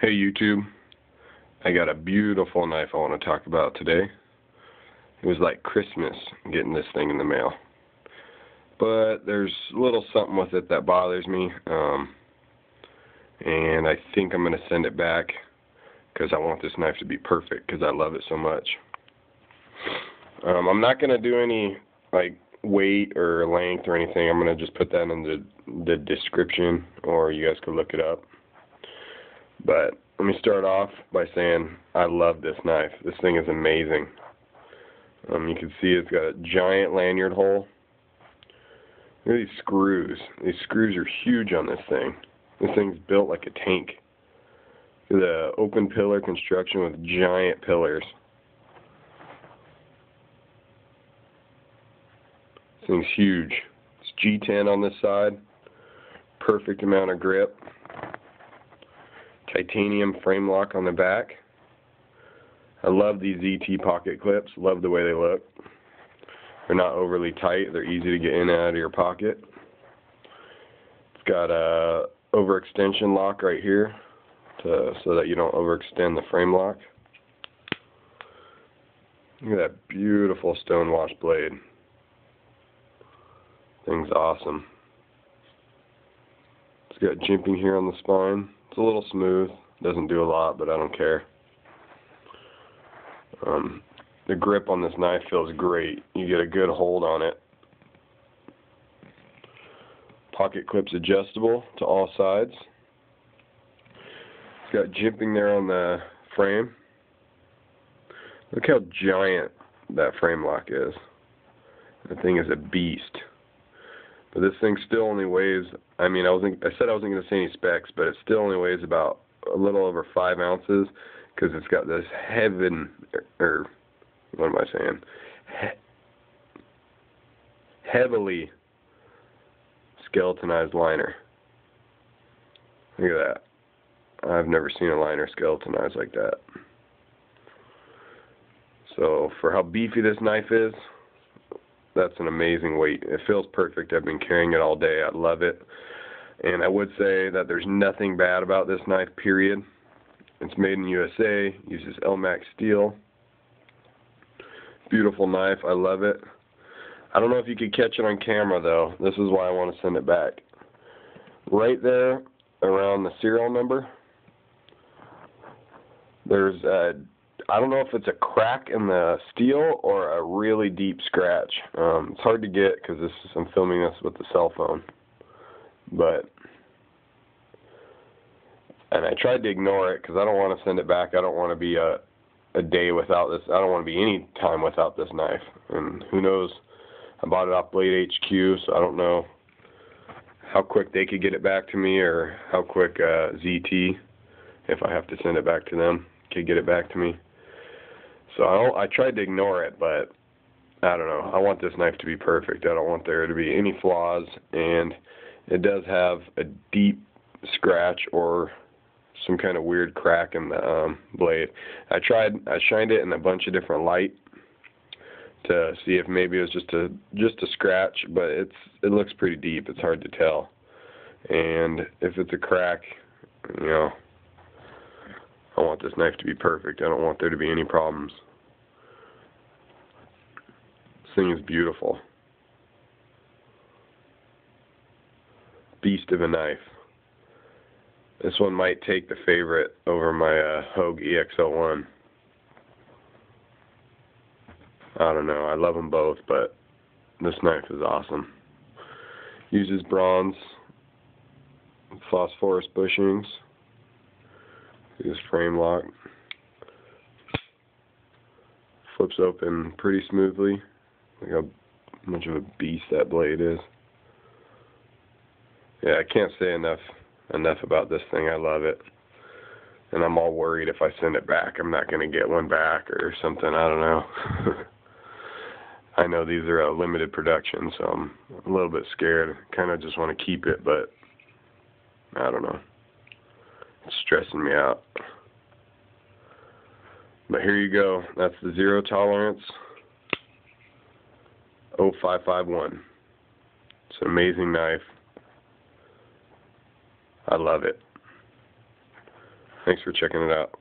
Hey YouTube, I got a beautiful knife I want to talk about today. It was like Christmas getting this thing in the mail. But there's a little something with it that bothers me, and I think I'm going to send it back because I want this knife to be perfect because I love it so much. I'm not going to do any like weight or length or anything. I'm going to just put that in the description, or you guys could look it up. But let me start off by saying I love this knife. This thing is amazing. You can see it's got a giant lanyard hole. Look at these screws. These screws are huge on this thing. This thing's built like a tank. The open pillar construction with giant pillars. This thing's huge. It's G10 on this side. Perfect amount of grip. Titanium frame lock on the back. I love these ZT pocket clips. Love the way they look. They're not overly tight. They're easy to get in and out of your pocket. It's got a overextension lock right here so that you don't overextend the frame lock. Look at that beautiful stonewashed blade. Thing's awesome. It's got jimping here on the spine. It's a little smooth. Doesn't do a lot, but I don't care. The grip on this knife feels great. You get a good hold on it. Pocket clips adjustable to all sides. It's got jimping there on the frame. Look how giant that frame lock is. That thing is a beast. But this thing still only weighs, I said I wasn't going to say any specs, but it still only weighs about a little over 5 ounces because it's got this heavily skeletonized liner. Look at that. I've never seen a liner skeletonized like that. So for how beefy this knife is, that's an amazing weight. It feels perfect. I've been carrying it all day. I love it. And I would say that there's nothing bad about this knife, period. It's made in USA, uses Elmax steel. Beautiful knife. I love it. I don't know if you could catch it on camera, though. This is why I want to send it back. Right there, around the serial number, there's I don't know if it's a crack in the steel or a really deep scratch. It's hard to get because I'm filming this with the cell phone. And I tried to ignore it because I don't want to send it back. I don't want to be a day without this. I don't want to be any time without this knife. And who knows? I bought it off Blade HQ, so I don't know how quick they could get it back to me or how quick ZT, if I have to send it back to them, could get it back to me. So I tried to ignore it, but I don't know. I want this knife to be perfect. I don't want there to be any flaws, and it does have a deep scratch or some kind of weird crack in the blade. I shined it in a bunch of different light to see if maybe it was just a scratch, but it looks pretty deep. It's hard to tell. And if it's a crack, I want this knife to be perfect. I don't want there to be any problems. This thing is beautiful. Beast of a knife. This one might take the favorite over my Hogue EX01. I don't know. I love them both, but this knife is awesome. Uses bronze phosphorus bushings. This frame lock. Flips open pretty smoothly. Look how much of a beast that blade is. Yeah, I can't say enough about this thing. I love it. And I'm all worried if I send it back, I'm not going to get one back or something. I don't know. I know these are a limited production, so I'm a little bit scared. Kind of just want to keep it, but I don't know. It's stressing me out. But here you go. That's the Zero Tolerance 0551. It's an amazing knife. I love it. Thanks for checking it out.